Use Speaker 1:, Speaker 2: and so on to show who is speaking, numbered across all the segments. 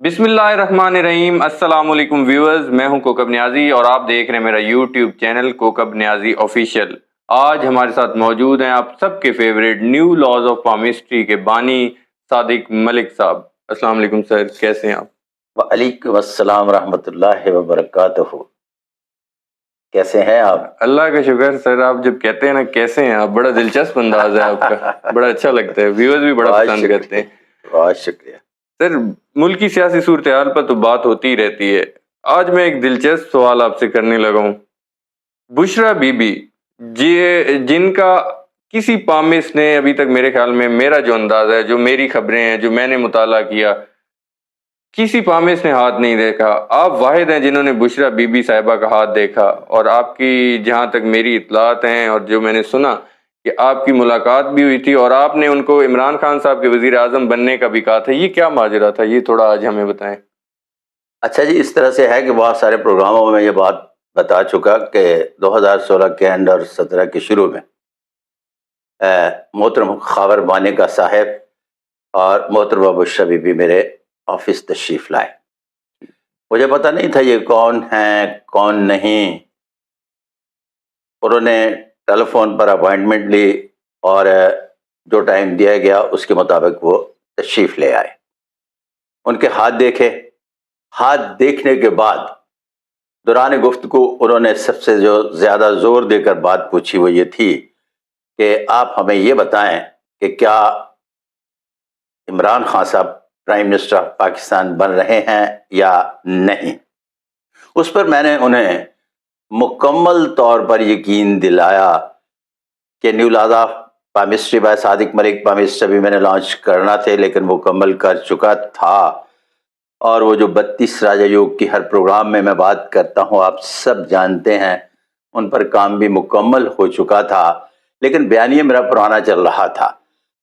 Speaker 1: بسم اللہ الرحمن الرحیم۔ السلام علیکم ویورز، میں ہوں کوکب نیازی اور آپ دیکھ رہے ہیں میرا یوٹیوب چینل کوکب نیازی آفیشیل۔ آج ہمارے ساتھ موجود ہیں آپ سب کے favourite new laws of palmistry کے بانی صادق ملک صاحب۔ السلام علیکم سر، کیسے ہیں آپ؟
Speaker 2: وعلیکم السلام ورحمۃ اللہ وبرکاتہ۔ کیسے ہیں آپ؟
Speaker 1: اللہ کا شکر سر، آپ جب کہتے ہیں نا کیسے ہیں آپ، بڑا دلچسپ انداز ہے آپ کا، بڑا اچھا لگتا ہے، ویورز بھی بڑا پسند کرتے ہیں۔
Speaker 2: بہت شکریہ
Speaker 1: سر، ملکی سیاسی صورتحال پر تو بات ہوتی ہی رہتی ہے۔ آج میں ایک دلچسپ سوال آپ سے کرنے لگا ہوں۔ بشرا بی بی جن کا کسی پامس نے ابھی تک، میرے خیال میں میرا جو انداز ہے، جو میری خبریں ہیں، جو میں نے مطالعہ کیا، کسی پامس نے ہاتھ نہیں دیکھا۔ آپ واحد ہیں جنہوں نے بشرا بی بی صاحبہ کا ہاتھ دیکھا، اور آپ کی جہاں تک میری اطلاعات ہیں اور جو میں نے سنا کہ آپ کی ملاقات بھی ہوئی تھی اور آپ نے ان کو عمران خان صاحب کے وزیر اعظم بننے کا بھی کہا تھا۔ یہ کیا ماجرا تھا، یہ تھوڑا آج ہمیں بتائیں۔
Speaker 2: اچھا جی، اس طرح سے ہے کہ بہت سارے پروگراموں میں یہ بات بتا چکا کہ 2016 کے اینڈ اور 17 کے شروع میں محترم خاور مانیکا صاحب اور محترمہ بشرا بی بی میرے آفس تشریف لائے۔ مجھے پتہ نہیں تھا یہ کون ہیں کون نہیں۔ انہوں نے ٹیلی فون پر اپوائنٹمنٹ لی اور جو ٹائم دیا گیا اس کے مطابق وہ تشریف لے آئے۔ ان کے ہاتھ دیکھے۔ ہاتھ دیکھنے کے بعد دوران گفتگو انہوں نے سب سے جو زیادہ زور دے کر بات پوچھی وہ یہ تھی کہ آپ ہمیں یہ بتائیں کہ کیا عمران خان صاحب پرائم منسٹر آف پاکستان بن رہے ہیں یا نہیں۔ اس پر میں نے انہیں مکمل طور پر یقین دلایا کہ new laws of palmistry by Sadiq Malik palmistry بھی میں نے لانچ کرنا تھے، لیکن مکمل کر چکا تھا۔ اور وہ جو 32 راجہ یوگ کی ہر پروگرام میں بات کرتا ہوں، آپ سب جانتے ہیں، ان پر کام بھی مکمل ہو چکا تھا، لیکن بیانیہ میرا پرانا چل رہا تھا۔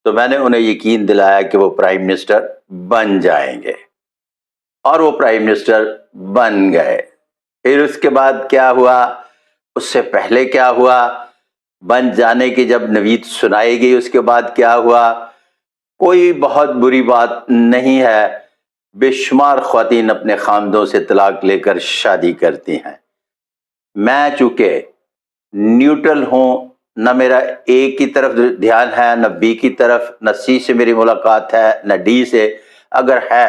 Speaker 2: تو میں نے انہیں یقین دلایا کہ وہ پرائم منسٹر بن جائیں گے، اور وہ پرائم منسٹر بن گئے۔ پھر اس کے بعد کیا ہوا، اس سے پہلے کیا ہوا، بن جانے کی جب نوید سنائی گئی اس کے بعد کیا ہوا، کوئی بہت بری بات نہیں ہے۔ بے شمار خواتین اپنے خاندوں سے طلاق لے کر شادی کرتی ہیں۔ میں چونکہ نیوٹرل ہوں، نہ میرا اے کی طرف دھیان ہے، نہ بی کی طرف، نہ سی سے میری ملاقات ہے، نہ ڈی سے، اگر ہے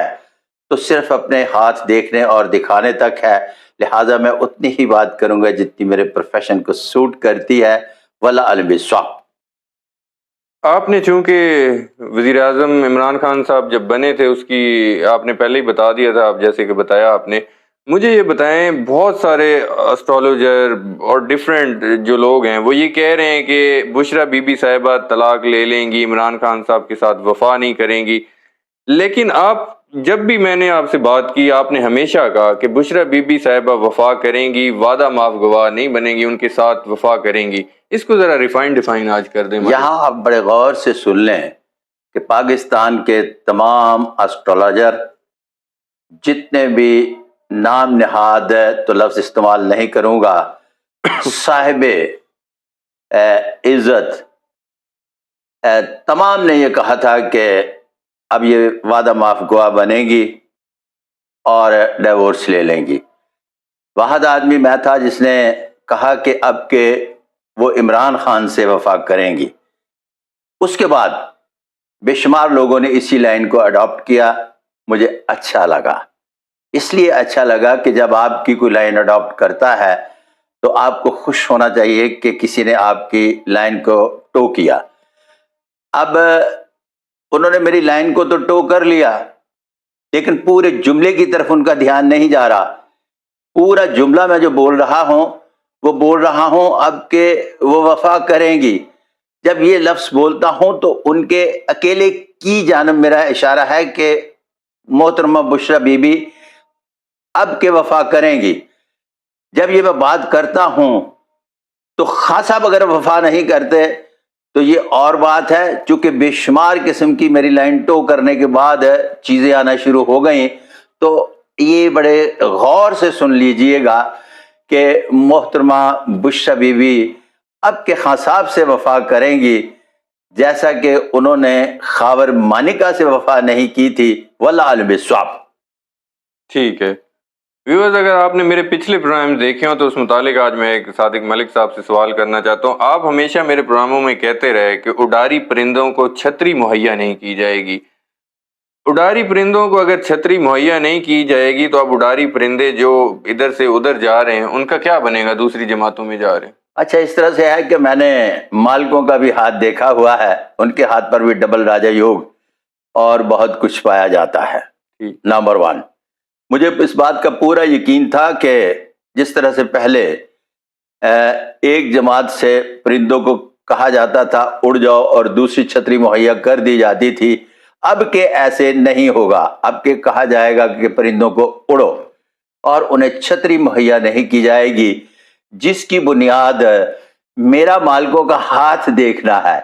Speaker 2: تو صرف اپنے ہاتھ دیکھنے اور دکھانے تک ہے، لہٰذا میں اتنی ہی بات کروں گا جتنی میرے پروفیشن کو سوٹ کرتی ہے۔ ولا علم بالصواب۔
Speaker 1: آپ نے چونکہ وزیر اعظم عمران خان صاحب جب بنے تھے اس کی آپ نے پہلے ہی بتا دیا تھا، آپ جیسے کہ بتایا آپ نے، مجھے یہ بتائیں، بہت سارے اسٹرالوجر اور ڈیفرنٹ جو لوگ ہیں وہ یہ کہہ رہے ہیں کہ بشرا بی بی صاحبہ طلاق لے لیں گی، عمران خان صاحب کے ساتھ وفا نہیں کریں گی، لیکن آپ جب بھی میں نے آپ سے بات کی آپ نے ہمیشہ کہا کہ بشرا بی بی صاحبہ وفا کریں گی، وعدہ معاف گواہ نہیں بنیں گی، ان کے ساتھ وفا کریں گی۔ اس کو ذرا ڈیفائن آج کر دیں۔
Speaker 2: یہاں آپ بڑے غور سے سن لیں کہ پاکستان کے تمام اسٹرالوجر جتنے بھی نام نہاد تو لفظ استعمال نہیں کروں گا، صاحب عزت تمام نے یہ کہا تھا کہ اب یہ وعدہ معاف گواہ بنے گی اور ڈیورس لے لیں گی۔ واحد آدمی میں تھا جس نے کہا کہ اب کہ وہ عمران خان سے وفا کریں گی۔ اس کے بعد بے شمار لوگوں نے اسی لائن کو اڈاپٹ کیا۔ مجھے اچھا لگا، اس لیے اچھا لگا کہ جب آپ کی کوئی لائن اڈاپٹ کرتا ہے تو آپ کو خوش ہونا چاہیے کہ کسی نے آپ کی لائن کو ٹو کیا۔ اب انہوں نے میری لائن کو تو ٹو کر لیا، لیکن پورے جملے کی طرف ان کا دھیان نہیں جا رہا۔ پورا جملہ میں جو بول رہا ہوں وہ بول رہا ہوں اب کہ وہ وفا کریں گی۔ جب یہ لفظ بولتا ہوں تو ان کے اکیلے کی جانب میرا اشارہ ہے کہ محترمہ بشرا بی بی اب کہ وفا کریں گی۔ جب یہ میں بات کرتا ہوں تو خان صاحب اگر وفا نہیں کرتے تو یہ اور بات ہے، چونکہ بے شمار قسم کی میری لائن ٹو کرنے کے بعد چیزیں آنا شروع ہو گئیں، تو یہ بڑے غور سے سن لیجئے گا کہ محترمہ بشرا بی بی اب کے خان صاحب سے وفا کریں گی، جیسا کہ انہوں نے خاور مانیکا سے وفا نہیں کی تھی۔ واللہ عالم بالصواب۔
Speaker 1: ٹھیک ہے ویورز، اگر آپ نے میرے پچھلے پروگرام دیکھے ہوں تو اس متعلق آج میں ایک صادق ملک صاحب سے سوال کرنا چاہتا ہوں. آپ ہمیشہ میرے پروگراموں میں کہتے رہے کہ اڈاری پرندوں کو چھتری مہیا نہیں کی جائے گی. اڈاری پرندوں کو اگر چھتری مہیا نہیں کی جائے گی تو اب اڈاری پرندے جو ادھر سے ادھر جا رہے ہیں ان کا کیا بنے گا؟ دوسری جماعتوں میں جا رہے ہیں.
Speaker 2: اچھا، اس طرح سے ہے کہ میں نے مالکوں کا بھی ہاتھ دیکھا ہوا ہے، ان کے ہاتھ پر بھی ڈبل راجا یوگ اور بہت کچھ پایا جاتا ہے. نمبر 1، مجھے اس بات کا پورا یقین تھا کہ جس طرح سے پہلے ایک جماعت سے پرندوں کو کہا جاتا تھا اڑ جاؤ اور دوسری چھتری مہیا کر دی جاتی تھی، اب کہ ایسے نہیں ہوگا. اب کہ کہا جائے گا کہ پرندوں کو اڑو اور انہیں چھتری مہیا نہیں کی جائے گی، جس کی بنیاد میرا مالکوں کا ہاتھ دیکھنا ہے.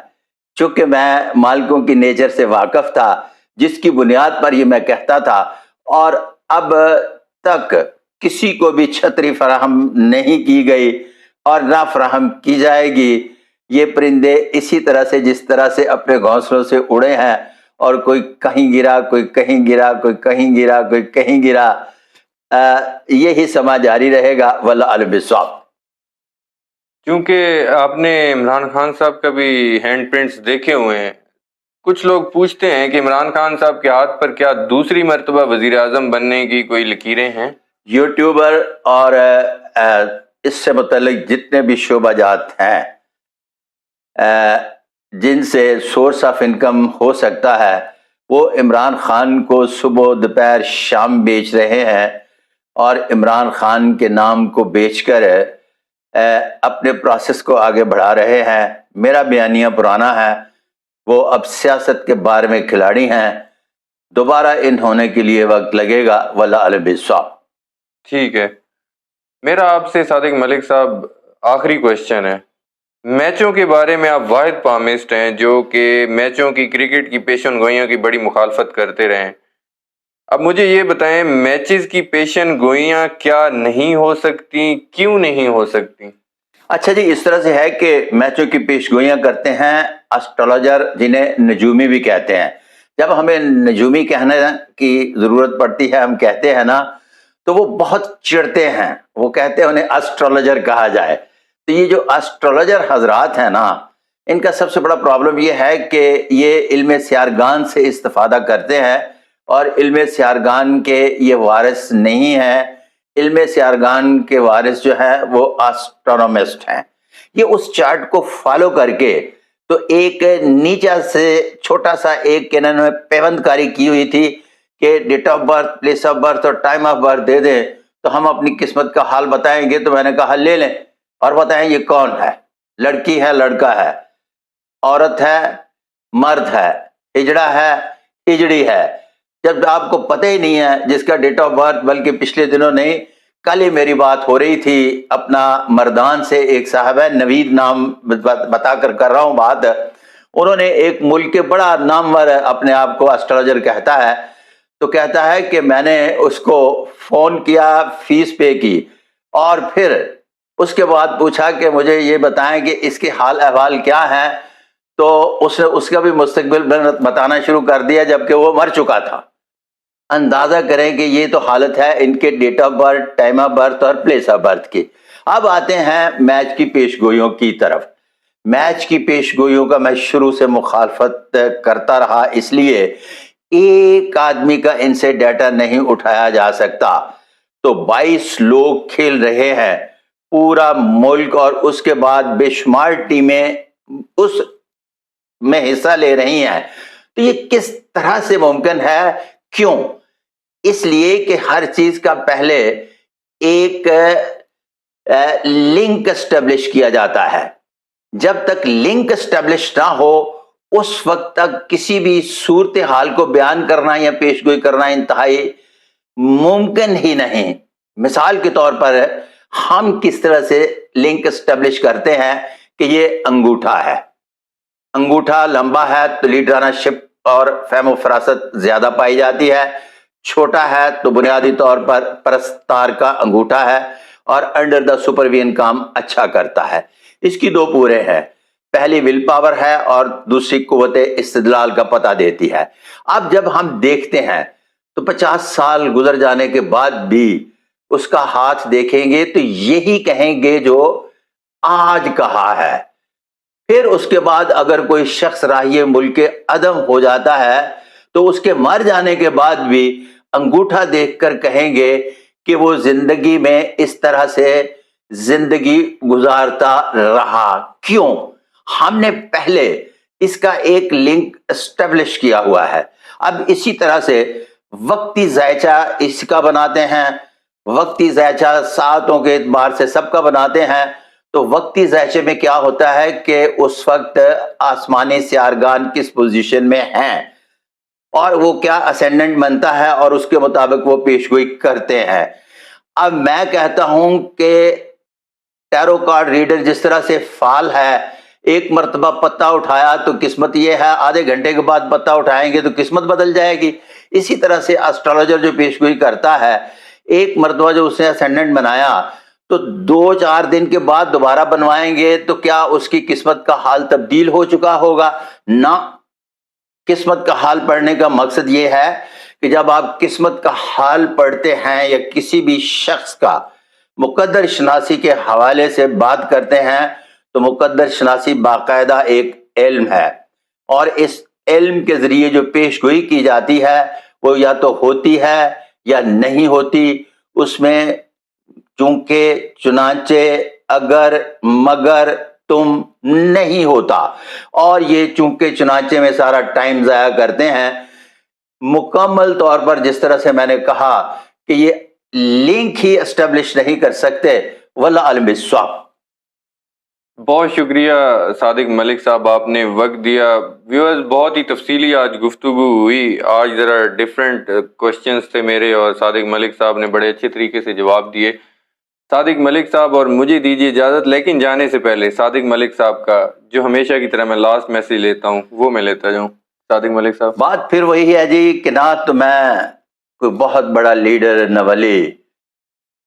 Speaker 2: چونکہ میں مالکوں کی نیچر سے واقف تھا، جس کی بنیاد پر یہ میں کہتا تھا، اور اب تک کسی کو بھی چھتری فراہم نہیں کی گئی اور نہ فراہم کی جائے گی. یہ پرندے اسی طرح سے جس طرح سے اپنے گھونسلوں سے اڑے ہیں، اور کوئی کہیں گرا، کوئی کہیں گرا، کوئی کہیں گرا، کوئی کہیں گرا، یہی سما جاری رہے گا. واللہ اعلم بالصواب.
Speaker 1: کیونکہ آپ نے عمران خان صاحب کا بھی ہینڈ پرنٹس دیکھے ہوئے ہیں، کچھ لوگ پوچھتے ہیں کہ عمران خان صاحب کے ہاتھ پر کیا دوسری مرتبہ وزیر اعظم بننے کی کوئی لکیریں ہیں؟
Speaker 2: یوٹیوبر اور اس سے متعلق جتنے بھی شعبہ جات ہیں جن سے سورس آف انکم ہو سکتا ہے، وہ عمران خان کو صبح دوپہر شام بیچ رہے ہیں اور عمران خان کے نام کو بیچ کر اپنے پروسیس کو آگے بڑھا رہے ہیں. میرا بیانیہ پرانا ہے، وہ اب سیاست کے بارے میں کھلاڑی ہیں. دوبارہ ان ہونے کے لیے وقت لگے گا. واللہ اعلم بالصواب.
Speaker 1: ٹھیک ہے، میرا آپ سے صادق ملک صاحب آخری کوشچن ہے. میچوں کے بارے میں آپ واحد پامسٹ ہیں جو کہ میچوں کی، کرکٹ کی پیشن گوئیوں کی بڑی مخالفت کرتے رہے ہیں. اب مجھے یہ بتائیں، میچز کی پیشن گوئیاں کیا نہیں ہو سکتی؟ کیوں نہیں ہو سکتی؟
Speaker 2: اچھا جی، اس طرح سے ہے کہ میچوں کی پیش گوئیاں کرتے ہیں اسٹرالوجر، جنہیں نجومی بھی کہتے ہیں. جب ہمیں نجومی کہنے کی ضرورت پڑتی ہے، ہم کہتے ہیں نا، تو وہ بہت چڑھتے ہیں، وہ کہتے ہیں انہیں اسٹرالوجر کہا جائے. تو یہ جو اسٹرالوجر حضرات ہیں نا، ان کا سب سے بڑا پرابلم یہ ہے کہ یہ علم سیارگان سے استفادہ کرتے ہیں، اور علم سیارگان کے یہ وارث نہیں ہیں. علم سیارگان کے وارث جو ہیں وہ آسٹرونومسٹ ہیں. یہ اس چارٹ کو فالو کر کے، تو ایک نیچا سے چھوٹا سا ایک انہوں نے پیوند کاری کی ہوئی تھی کہ date of birth, place of birth اور ٹائم آف برتھ دے دیں تو ہم اپنی قسمت کا حال بتائیں گے. تو میں نے کہا لے لیں اور بتائیں یہ کون ہے، لڑکی ہے، لڑکا ہے، عورت ہے، مرد ہے، ہجڑا ہے، ہجڑی ہے. جب آپ کو پتہ ہی نہیں ہے جس کا ڈیٹ آف برتھ، بلکہ پچھلے دنوں نہیں، کل ہی میری بات ہو رہی تھی اپنا مردان سے، ایک صاحب ہے نوید نام بتا کر رہا ہوں بات. انہوں نے ایک ملک کے بڑا نامور اپنے آپ کو اسٹرالوجر کہتا ہے، تو کہتا ہے کہ میں نے اس کو فون کیا، فیس پے کی، اور پھر اس کے بعد پوچھا کہ مجھے یہ بتائیں کہ اس کے حال احوال کیا ہیں. تو اس نے اس کا بھی مستقبل بتانا شروع کر دیا جبکہ وہ مر چکا تھا. اندازہ کریں کہ یہ تو حالت ہے ان کے date of birth, time of birth اور پلیس آف برتھ کی. اب آتے ہیں میچ کی پیش گوئیوں کی طرف. میچ کی پیش گوئیوں کا میں شروع سے مخالفت کرتا رہا، اس لیے ایک آدمی کا ان سے ڈیٹا نہیں اٹھایا جا سکتا. تو 22 لوگ کھیل رہے ہیں، پورا ملک، اور اس کے بعد بے شمار ٹیمیں اس میں حصہ لے رہی ہیں. تو یہ کس طرح سے ممکن ہے؟ کیوں؟ اس لیے کہ ہر چیز کا پہلے ایک لنک اسٹیبلش کیا جاتا ہے. جب تک لنک اسٹیبلش نہ ہو اس وقت تک کسی بھی صورتحال کو بیان کرنا یا پیش گوئی کرنا انتہائی ممکن ہی نہیں. مثال کے طور پر ہم کس طرح سے لنک اسٹیبلش کرتے ہیں کہ یہ انگوٹھا ہے، انگوٹھا لمبا ہے تو لیڈرانہ شپ اور فہم و فراست زیادہ پائی جاتی ہے، چھوٹا ہے تو بنیادی طور پر پرستار کا انگوٹھا ہے اور انڈر دا سپرویژن کام اچھا کرتا ہے. اس کی دو پورے ہیں، پہلی ول پاور ہے اور دوسری قوت استدلال کا پتہ دیتی ہے. اب جب ہم دیکھتے ہیں تو 50 سال گزر جانے کے بعد بھی اس کا ہاتھ دیکھیں گے تو یہی کہیں گے جو آج کہا ہے. پھر اس کے بعد اگر کوئی شخص راہی ملک عدم ہو جاتا ہے تو اس کے مر جانے کے بعد بھی انگوٹھا دیکھ کر کہیں گے کہ وہ زندگی میں اس طرح سے زندگی گزارتا رہا. کیوں؟ ہم نے پہلے اس کا ایک لنک اسٹیبلش کیا ہوا ہے. اب اسی طرح سے وقتی ذائچہ اس کا بناتے ہیں، وقتی ذائچہ ساعتوں کے اعتبار سے سب کا بناتے ہیں. تو وقتی ذائچے میں کیا ہوتا ہے کہ اس وقت آسمانی سیارگان کس پوزیشن میں ہیں اور وہ کیا اسینڈنٹ بنتا ہے اور اس کے مطابق وہ پیشگوئی کرتے ہیں. اب میں کہتا ہوں کہ ٹیرو کارڈ ریڈر جس طرح سے فعال ہے، ایک مرتبہ پتہ اٹھایا تو قسمت یہ ہے، آدھے گھنٹے کے بعد پتہ اٹھائیں گے تو قسمت بدل جائے گی. اسی طرح سے اسٹرالوجر جو پیشگوئی کرتا ہے، ایک مرتبہ جو اس نے اسینڈنٹ بنایا تو 2-4 دن کے بعد دوبارہ بنوائیں گے تو کیا اس کی قسمت کا حال تبدیل ہو چکا ہوگا؟ نہ. قسمت کا حال پڑھنے کا مقصد یہ ہے کہ جب آپ قسمت کا حال پڑھتے ہیں یا کسی بھی شخص کا مقدر شناسی کے حوالے سے بات کرتے ہیں تو مقدر شناسی باقاعدہ ایک علم ہے، اور اس علم کے ذریعے جو پیش گوئی کی جاتی ہے وہ یا تو ہوتی ہے یا نہیں ہوتی. اس میں چونکہ چنانچہ اگر مگر تم نہیں ہوتا، اور یہ چونکہ چنانچہ میں سارا ٹائم ضائع کرتے ہیں. مکمل طور پر جس طرح سے میں نے کہا کہ یہ لنک ہی اسٹیبلش نہیں کر سکتے. واللہ علم بالصواب.
Speaker 1: بہت شکریہ صادق ملک صاحب، آپ نے وقت دیا. ویورز، بہت ہی تفصیلی آج گفتگو ہوئی. آج ذرا ڈیفرنٹ کوشچنز تھے میرے، اور صادق ملک صاحب نے بڑے اچھے طریقے سے جواب دیے. صادق ملک صاحب، اور مجھے دیجیے اجازت، لیکن جانے سے پہلے صادق ملک صاحب کا جو ہمیشہ کی طرح میں لاسٹ میسج لیتا ہوں وہ میں لیتا جاؤں. صادق ملک صاحب.
Speaker 2: بات پھر وہی ہے جی کہ نہ تو میں کوئی بہت بڑا لیڈر، نہ ولی،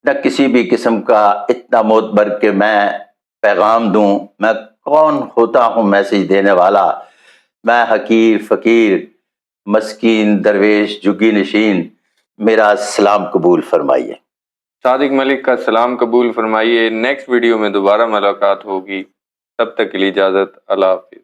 Speaker 2: نہ کسی بھی قسم کا اتنا معتبر کہ میں پیغام دوں. میں کون ہوتا ہوں میسج دینے والا؟ میں حقیر، فقیر، مسکین، درویش، جھگی نشین. میرا سلام قبول فرمائیے.
Speaker 1: صادق ملک کا سلام قبول فرمائیے. نیکسٹ ویڈیو میں دوبارہ ملاقات ہوگی. تب تک کے لیے اجازت. اللہ حافظ.